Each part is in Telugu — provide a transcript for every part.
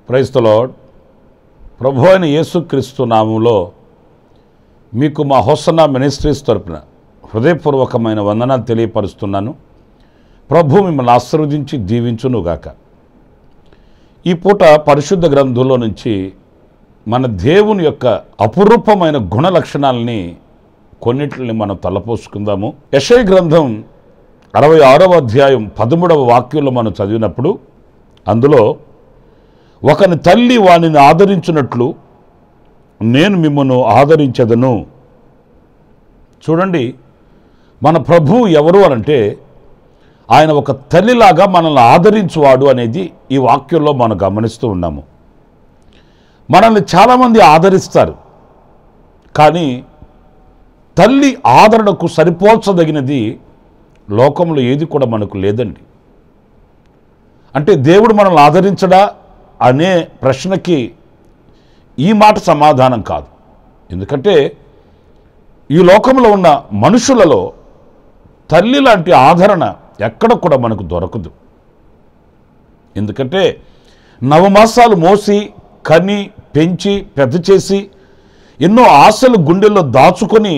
Praise the lord. ప్రభు అయిన యేసుక్రీస్తు నామములో మీకు మా హోసన్నా మినిస్ట్రీస్ తరపున హృదయపూర్వకమైన వందనాలు తెలియపరుస్తున్నాను. ప్రభు మిమ్మల్ని ఆశీర్వదించి దీవించునుగాక. ఈ పూట పరిశుద్ధ గ్రంథంలో నుంచి మన దేవుని యొక్క అపురూపమైన గుణ లక్షణాలని కొన్నిటిని మనం తలపోసుకుందాము. యెషయా గ్రంథం 66వ అధ్యాయం 13వ వాక్యంలో మనం చదివినప్పుడు అందులో ఒకని తల్లి వానిని ఆదరించినట్లు నేను మిమ్మల్ని ఆదరించదను. చూడండి, మన ప్రభువు ఎవరు అనంటే ఆయన ఒక తల్లిలాగా మనల్ని ఆదరించువాడు అనేది ఈ వాక్యంలో మనం గమనిస్తూ ఉన్నాము. మనల్ని చాలామంది ఆదరిస్తారు, కానీ తల్లి ఆదరణకు సరిపోల్చదగినది లోకంలో ఏది కూడా మనకు లేదండి. అంటే దేవుడు మనల్ని ఆదరించడా అనే ప్రశ్నకి ఈ మాట సమాధానం కాదు. ఎందుకంటే ఈ లోకంలో ఉన్న మనుషులలో తల్లి లాంటి ఆదరణ ఎక్కడ కూడా మనకు దొరకదు. ఎందుకంటే నవమాసాలు మోసి కని పెంచి పెద్ద చేసి ఎన్నో ఆశలు గుండెల్లో దాచుకొని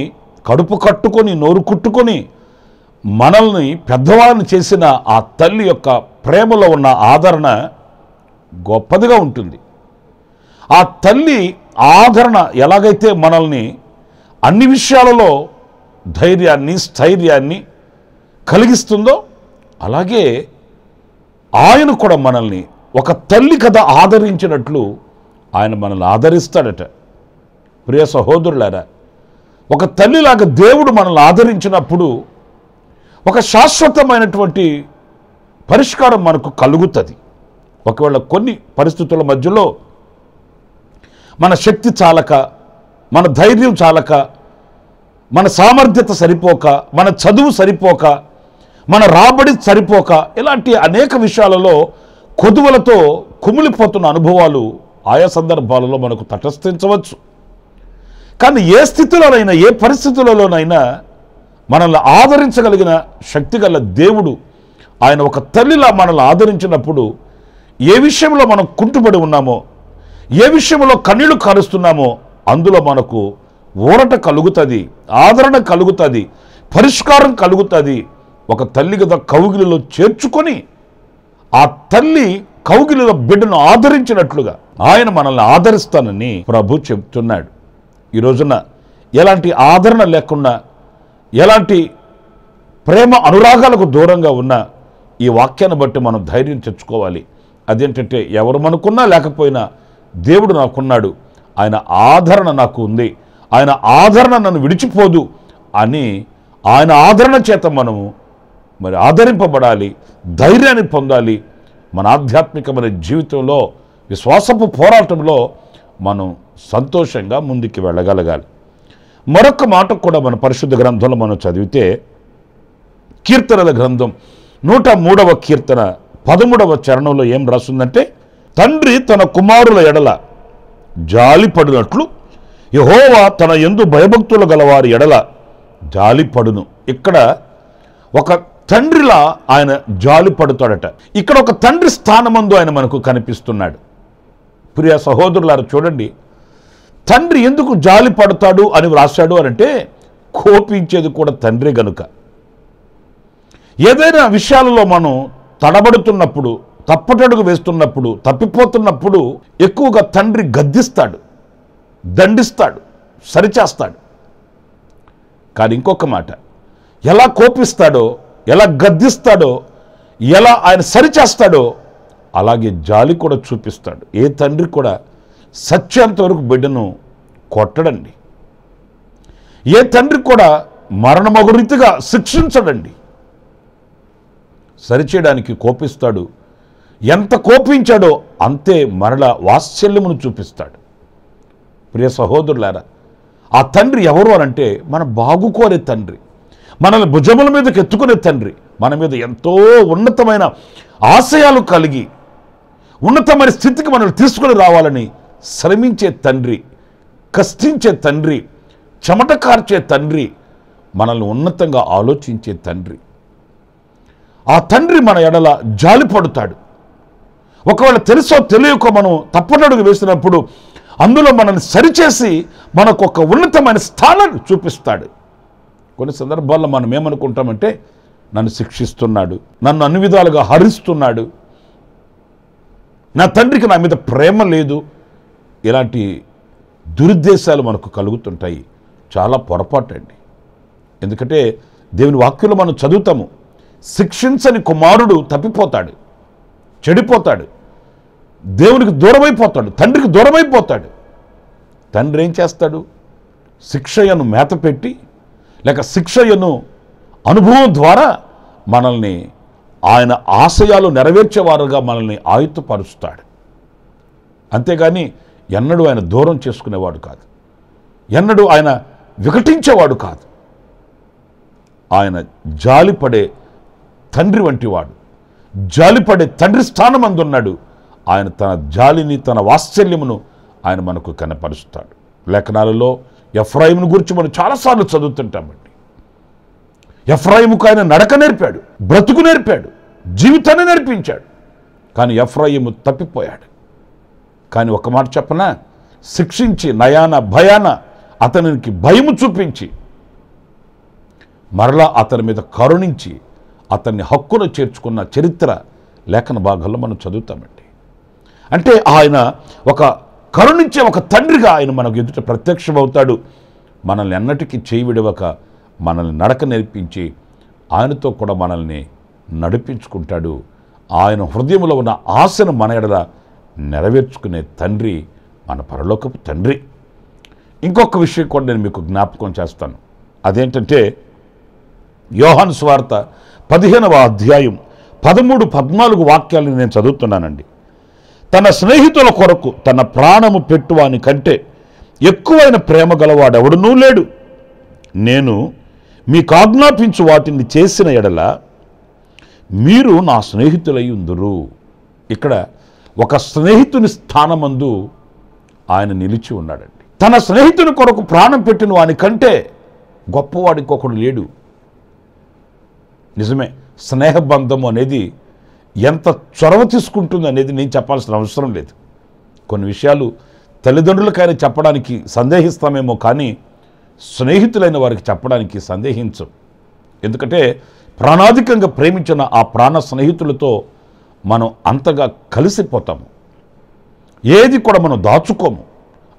కడుపు కట్టుకొని నోరు కుట్టుకొని మనల్ని పెద్దవాళ్ళని చేసిన ఆ తల్లి యొక్క ప్రేమలో ఉన్న ఆదరణ గొప్పదిగా ఉంటుంది. ఆ తల్లి ఆదరణ ఎలాగైతే మనల్ని అన్ని విషయాలలో ధైర్యాన్ని స్థైర్యాన్ని కలిగిస్తుందో అలాగే ఆయన కూడా మనల్ని ఒక తల్లి కథ ఆదరించినట్లు ఆయన మనల్ని ఆదరిస్తాడట. ప్రియ సహోదరులారా, ఒక తల్లిలాగా దేవుడు మనల్ని ఆదరించినప్పుడు ఒక శాశ్వతమైనటువంటి పరిష్కారం మనకు కలుగుతుంది. ఒకవేళ కొన్ని పరిస్థితుల మధ్యలో మన శక్తి చాలక, మన ధైర్యం చాలక, మన సామర్థ్యత సరిపోక, మన చదువు సరిపోక, మన రాబడి సరిపోక, ఇలాంటి అనేక విషయాలలో కొదువలతో కుమిలిపోతున్న అనుభవాలు ఆయా సందర్భాలలో మనకు తటస్థించవచ్చు. కానీ ఏ స్థితిలోనైనా ఏ పరిస్థితులలోనైనా మనల్ని ఆదరించగలిగిన శక్తి గల దేవుడు ఆయన ఒక తల్లిలా మనల్ని ఆదరించినప్పుడు ఏ విషయంలో మనం కుంటుపడి ఉన్నామో, ఏ విషయంలో కన్నీళ్లు కారుస్తున్నామో అందులో మనకు ఊరట కలుగుతుంది, ఆదరణ కలుగుతుంది, పరిష్కారం కలుగుతుంది. ఒక తల్లి కదా కౌగిలిలో చేర్చుకొని ఆ తల్లి కౌగిలిలో బిడ్డను ఆదరించినట్లుగా ఆయన మనల్ని ఆదరిస్తానని ప్రభు చెప్తున్నాడు. ఈ రోజున ఎలాంటి ఆదరణ లేకుండా, ఎలాంటి ప్రేమ అనురాగాలకు దూరంగా ఉన్న ఈ వాక్యాన్ని బట్టి మనం ధైర్యం తెచ్చుకోవాలి. అదేంటంటే ఎవరు మనకున్నా లేకపోయినా దేవుడు నాకున్నాడు, ఆయన ఆదరణ నాకు ఉంది, ఆయన ఆదరణ నన్ను విడిచిపోదు అని ఆయన ఆదరణ చేత మనము మరి ఆదరింపబడాలి, ధైర్యాన్ని పొందాలి. మన ఆధ్యాత్మికమైన జీవితంలో విశ్వాసపు పోరాటంలో మనం సంతోషంగా ముందుకు వెళ్ళగలగాలి. మరొక మాట కూడా మన పరిశుద్ధ గ్రంథంలో మనం చదివితే కీర్తనల గ్రంథం 103వ కీర్తన 13వ చరణంలో ఏం రాస్తుందంటే, తండ్రి తన కుమారుల ఎడల జాలిపడినట్లు యెహోవా తన యందు భయభక్తులు గలవారి ఎడల జాలిపడును. ఇక్కడ ఒక తండ్రిలా ఆయన జాలిపడుతాడట. ఇక్కడ ఒక తండ్రి స్థానమందు ఆయన మనకు కనిపిస్తున్నాడు. ప్రియ సహోదరులారా, చూడండి, తండ్రి ఎందుకు జాలి పడతాడు అని వ్రాశాడు అనంటే కోపించేది కూడా తండ్రి గనుక. ఏదైనా విషయాలలో మనం తడబడుతున్నప్పుడు, తప్పటడుగు వేస్తున్నప్పుడు, తప్పిపోతున్నప్పుడు ఎక్కువగా తండ్రి గద్దిస్తాడు, దండిస్తాడు, సరిచేస్తాడు. కానీ ఇంకొక మాట, ఎలా కోపిస్తాడో, ఎలా గద్దిస్తాడో, ఎలా ఆయన సరిచేస్తాడో అలాగే జాలి కూడా చూపిస్తాడు. ఏ తండ్రి కూడా సత్యంత వరకు బిడ్డను కొట్టడండి. ఏ తండ్రి కూడా మరణమగు రీతిగా శిక్షించడండి. సరిచేయడానికి కోపిస్తాడు. ఎంత కోపించాడో అంతే మరలా వాత్సల్యమును చూపిస్తాడు. ప్రియ సహోదరులారా, ఆ తండ్రి ఎవరు అనంటే మన బాగుకోరే తండ్రి, మనల్ని భుజముల మీదకి ఎత్తుకునే తండ్రి, మన మీద ఎంతో ఉన్నతమైన ఆశయాలు కలిగి ఉన్నతమైన స్థితికి మనల్ని తీసుకుని రావాలని శ్రమించే తండ్రి, కష్టించే తండ్రి, చెమట కార్చే తండ్రి, మనల్ని ఉన్నతంగా ఆలోచించే తండ్రి. ఆ తండ్రి మన ఎడల జాలి పడుతాడు. ఒకవేళ తెలుసో తెలియకో మనం తప్పటడుగు వేసినప్పుడు అందులో మనల్ని సరిచేసి మనకు ఒక ఉన్నతమైన స్థానాన్ని చూపిస్తాడు. కొన్ని సందర్భాల్లో మనం ఏమనుకుంటామంటే, నన్ను శిక్షిస్తున్నాడు, నన్ను అన్ని విధాలుగా హరిస్తున్నాడు, నా తండ్రికి నా మీద ప్రేమ లేదు, ఇలాంటి దురుద్దేశాలు మనకు కలుగుతుంటాయి. చాలా పొరపాటండి. ఎందుకంటే దేవుని వాక్యంలో మనం చదువుతాము, శిక్షించని కుమారుడు తప్పిపోతాడు, చెడిపోతాడు, దేవునికి దూరమైపోతాడు, తండ్రికి దూరమైపోతాడు. తండ్రి ఏం చేస్తాడు? శిక్షయను మేత పెట్టి లేక శిక్షయను అనుభవం ద్వారా మనల్ని ఆయన ఆశయాలు నెరవేర్చేవారుగా మనల్ని ఆయుత్తపరుస్తాడు. అంతేగాని ఎన్నడూ ఆయన దూరం చేసుకునేవాడు కాదు, ఎన్నడూ ఆయన వికటించేవాడు కాదు. ఆయన జాలిపడే తండ్రి వంటివాడు, జాలిపడే తండ్రి స్థానం అందున్నాడు. ఆయన తన జాలిని, తన వాత్సల్యమును ఆయన మనకు కనపరుస్తాడు. లేఖనాలలో ఎఫ్రాయిమును గురించి మనం చాలాసార్లు చదువుతుంటామండి. ఎఫ్రాయిముకు ఆయన నడక నేర్పాడు, బ్రతుకు నేర్పాడు, జీవితాన్ని నేర్పించాడు. కానీ ఎఫ్రాయిము తప్పిపోయాడు. కానీ ఒక మాట చెప్పనా, శిక్షించి నయాన భయాన అతనికి భయము చూపించి మరలా అతని మీద కరుణించి అతన్ని హక్కున చేర్చుకున్న చరిత్ర లేఖన భాగాల్లో మనం చదువుతామండి. అంటే ఆయన ఒక కరుణించే ఒక తండ్రిగా ఆయన మనకు ఎదుట ప్రత్యక్షమవుతాడు. మనల్ని ఎన్నటికీ చేయి విడవక మనల్ని నడక నేర్పించి ఆయనతో కూడా మనల్ని నడిపించుకుంటాడు. ఆయన హృదయంలో ఉన్న ఆశను మన ఎడల నెరవేర్చుకునే తండ్రి మన పరలోకపు తండ్రి. ఇంకొక విషయం కూడా నేను మీకు జ్ఞాపకం చేస్తాను. అదేంటంటే యోహాను సువార్త 15వ అధ్యాయం 13-14 వాక్యాలను నేను చదువుతున్నానండి. తన స్నేహితుల కొరకు తన ప్రాణము పెట్టువాని కంటే ఎక్కువైన ప్రేమ గలవాడెవడునూ లేడు. నేను మీకు ఆజ్ఞాపించు వాటిని చేసిన ఎడల మీరు నా స్నేహితులై ఉందురు. ఇక్కడ ఒక స్నేహితుని స్థానమందు ఆయన నిలిచి ఉన్నాడండి. తన స్నేహితుని కొరకు ప్రాణం పెట్టిన వాని కంటే గొప్పవాడు ఇంకొకడు లేడు. నిజమే, స్నేహబంధము అనేది ఎంత చొరవ తీసుకుంటుంది అనేది నేను చెప్పాల్సిన అవసరం లేదు. కొన్ని విషయాలు తల్లిదండ్రులకైనా చెప్పడానికి సందేహిస్తామేమో, కానీ స్నేహితులైన వారికి చెప్పడానికి సందేహించం. ఎందుకంటే ప్రాణాధికంగా ప్రేమించిన ఆ ప్రాణ స్నేహితులతో మనం అంతగా కలిసిపోతాము. ఏది కూడా మనం దాచుకోము,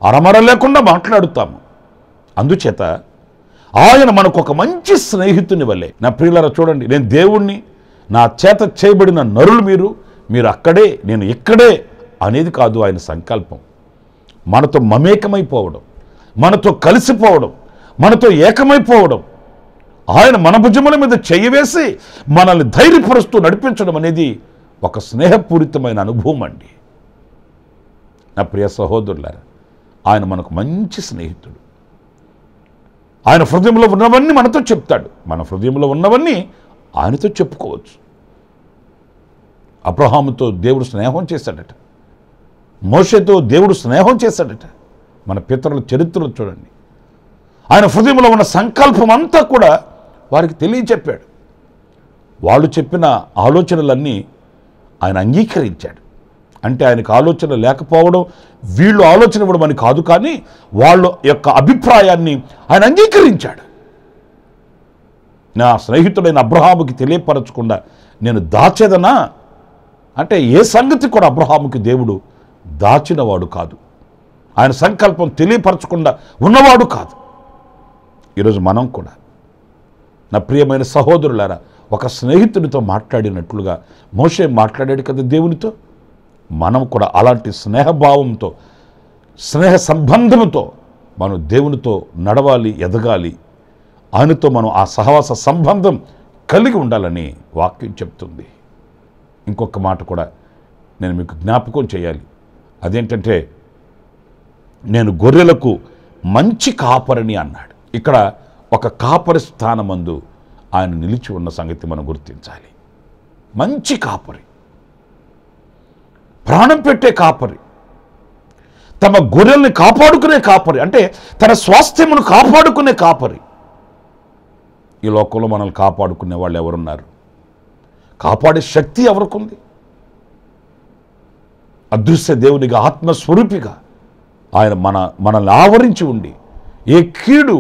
అరమర లేకుండా మాట్లాడుతాము. అందుచేత ఆయన మనకు ఒక మంచి స్నేహితుని వల్లే. నా ప్రియులారా చూడండి, నేను దేవుణ్ణి, నా చేత చేయబడిన నరులు మీరు అక్కడే, నేను ఇక్కడే అనేది కాదు ఆయన సంకల్పం. మనతో మమేకమైపోవడం, మనతో కలిసిపోవడం, మనతో ఏకమైపోవడం, ఆయన మన భుజముల మీద చెయ్యి వేసి మనల్ని ధైర్యపరుస్తూ నడిపించడం అనేది ఒక స్నేహపూరితమైన అనుభవం అండి. నా ప్రియ సహోదరులారా, ఆయన మనకు మంచి స్నేహితుడు. ఆయన హృదయంలో ఉన్నవన్నీ మనతో చెప్తాడు, మన హృదయంలో ఉన్నవన్నీ ఆయనతో చెప్పుకోవచ్చు. అబ్రహాముతో దేవుడు స్నేహం చేశాడట, మోషేతో దేవుడు స్నేహం చేశాడట. మన పితరుల చరిత్రలు చూడండి, ఆయన హృదయంలో ఉన్న సంకల్పం అంతా కూడా వారికి తెలియచెప్పాడు. వాళ్ళు చెప్పిన ఆలోచనలన్నీ ఆయన అంగీకరించాడు. అంటే ఆయనకు ఆలోచన లేకపోవడం, వీళ్ళు ఆలోచన ఇవ్వడం అని కాదు, కానీ వాళ్ళ యొక్క అభిప్రాయాన్ని ఆయన అంగీకరించాడు. నా స్నేహితుడైన అబ్రహాముకి తెలియపరచకుండా నేను దాచేదనా అంటే ఏ సంగతి కూడా అబ్రహాముకి దేవుడు దాచినవాడు కాదు, ఆయన సంకల్పం తెలియపరచకుండా ఉన్నవాడు కాదు. ఈరోజు మనం కూడా నా ప్రియమైన సహోదరులారా, ఒక స్నేహితునితో మాట్లాడినట్లుగా మోషే మాట్లాడాడు కదా దేవునితో, మనం కూడా అలాంటి స్నేహభావంతో, స్నేహ సంబంధంతో మనం దేవునితో నడవాలి, ఎదగాలి. ఆయనతో మనం ఆ సహవాస సంబంధం కలిగి ఉండాలని వాక్యం చెప్తుంది. ఇంకొక మాట కూడా నేను మీకు జ్ఞాపకం చేయాలి. అదేంటంటే, నేను గొర్రెలకు మంచి కాపరిని అన్నాడు. ఇక్కడ ఒక కాపరి స్థానమందు ఆయన నిలిచి ఉన్న సంగతి మనం గుర్తించాలి. మంచి కాపరి, ప్రాణం పెట్టే కాపరి, తమ గొర్రెల్ని కాపాడుకునే కాపరి, అంటే తన స్వాస్థ్యమును కాపాడుకునే కాపరి. ఈ లోకంలో మనల్ని కాపాడుకునే వాళ్ళు ఎవరున్నారు? కాపాడే శక్తి ఎవరికుంది? అదృశ్య దేవునిగా, ఆత్మస్వరూపిగా ఆయన మనల్ని ఆవరించి ఉండి ఏ కీడు,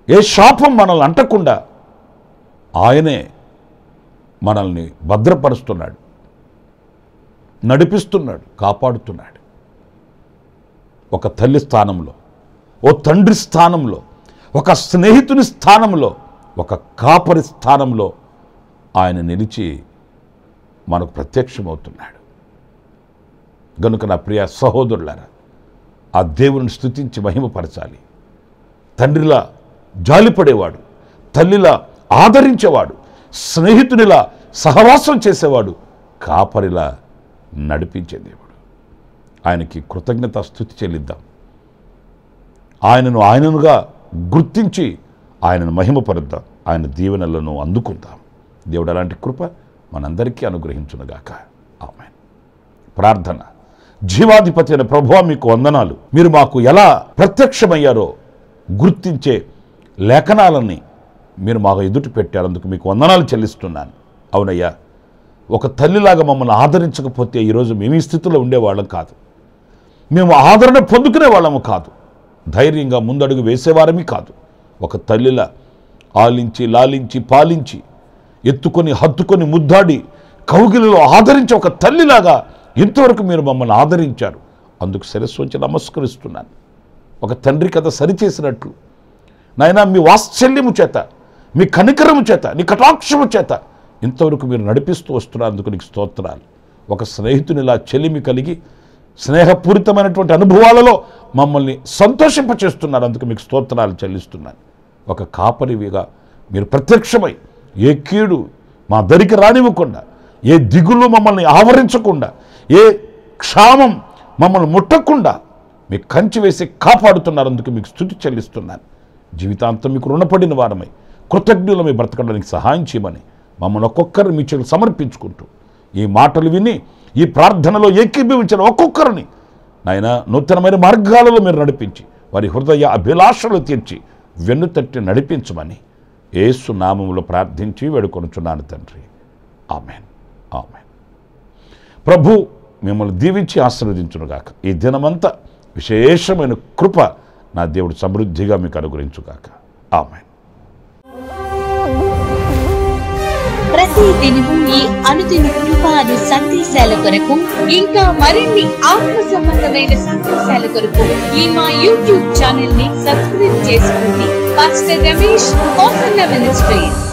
ఏ శాపం మనల్ని అంటకుండా ఆయనే మనల్ని భద్రపరుస్తున్నాడు, నడిపిస్తున్నాడు, కాపాడుతున్నాడు. ఒక తల్లి స్థానంలో, ఓ తండ్రి స్థానంలో, ఒక స్నేహితుని స్థానంలో, ఒక కాపరి స్థానంలో ఆయన నిలిచి మనకు ప్రత్యక్షమవుతున్నాడు. గనుక నా ప్రియ సహోదరులారా, ఆ దేవుని స్తుతించి మహిమపరచాలి. తండ్రిలా జాలిపడేవాడు, తల్లిలా ఆదరించేవాడు, స్నేహితునిలా సహవాసం చేసేవాడు, కాపరిలా నడిపించే దేవుడు. ఆయనకి కృతజ్ఞత స్తుతి చెల్లిద్దాం. ఆయననుగా గుర్తించి ఆయనను మహిమపరుద్దాం. ఆయన దీవెనలను అందుకుందాం. దేవుడు అలాంటి కృప మనందరికీ అనుగ్రహించునుగాక. ఆమేన్. ప్రార్థన. జీవాధిపతి అయిన ప్రభువా, మీకు వందనాలు. మీరు మాకు ఎలా ప్రత్యక్షమయ్యారో గుర్తించే లేఖనాలని మీరు మాకు ఎదుటి పెట్టారు. అందుకు మీకు వందనాలు చెల్లిస్తున్నాను. అవునయ్యా, ఒక తల్లిలాగా మమ్మల్ని ఆదరించకపోతే ఈరోజు మేము ఈ స్థితిలో ఉండేవాళ్ళం కాదు. మేము ఆదరణ పొందుకునే వాళ్ళము కాదు. ధైర్యంగా ముందడుగు వేసేవారమీ కాదు. ఒక తల్లిలా ఆలించి, లాలించి, పాలించి, ఎత్తుకొని, హత్తుకొని, ముద్దాడి, కౌగిలిలో ఆదరించి ఒక తల్లిలాగా ఇంతవరకు మీరు మమ్మల్ని ఆదరించారు. అందుకు శిరస్సు వంచి నమస్కరిస్తున్నాను. ఒక తండ్రి కథ సరిచేసినట్లు నాయనా, మీ వాత్సల్యము చేత, మీ కనికరము చేత, నీ కటాక్షము చేత ఇంతవరకు మీరు నడిపిస్తూ వస్తున్నారు. అందుకు నీకు స్తోత్రాలు. ఒక స్నేహితునిలా చెలిమి కలిగి స్నేహపూరితమైనటువంటి అనుభవాలలో మమ్మల్ని సంతోషింపచేస్తున్నారు. అందుకు మీకు స్తోత్రాలు చెల్లిస్తున్నాను. ఒక కాపరివిగా మీరు ప్రత్యక్షమై ఏ కీడు మా దరికి రానివ్వకుండా, ఏ దిగులు మమ్మల్ని ఆవరించకుండా, ఏ క్షామం మమ్మల్ని ముట్టకుండా మీ కంచి వేసి కాపాడుతున్నారు. అందుకు మీకు స్తుతి చెల్లిస్తున్నాను. జీవితాంతం మీకు రుణపడిన వారమై కృతజ్ఞులమై బ్రతకడానికి సహాయం చేయమని మమ్మల్ని ఒక్కొక్కరిని మీ చేతులు సమర్పించుకుంటూ, ఈ మాటలు విని ఈ ప్రార్థనలో ఏకీభవించిన ఒక్కొక్కరిని నాయన నూతనమైన మార్గాలలో మీరు నడిపించి వారి హృదయ అభిలాషలు తీర్చి వెన్నుతట్టి నడిపించమని యేసు నామములో ప్రార్థించి వేడుకొనుచున్నాను తండ్రి. ఆమేన్. ఆమేన్. ప్రభు మిమ్మల్ని దీవించి ఆశీర్వదించునుగాక. ఈ దినమంతా విశేషమైన కృప నా దేవుడు సమృద్ధిగా మీకు అనుగ్రహించుగాక. ఆమేన్. ప్రతి దినము ఈ అనుదిన కృపాను సందేశాల కొరకు, ఇంకా మరిన్ని ఆత్మ సంబంధమైన సందేశాల కొరకు ఈ మా యూట్యూబ్ ఛానల్ ని సబ్స్క్రైబ్ చేసుకోండి. Pastor Ramesh, hosanna ministries.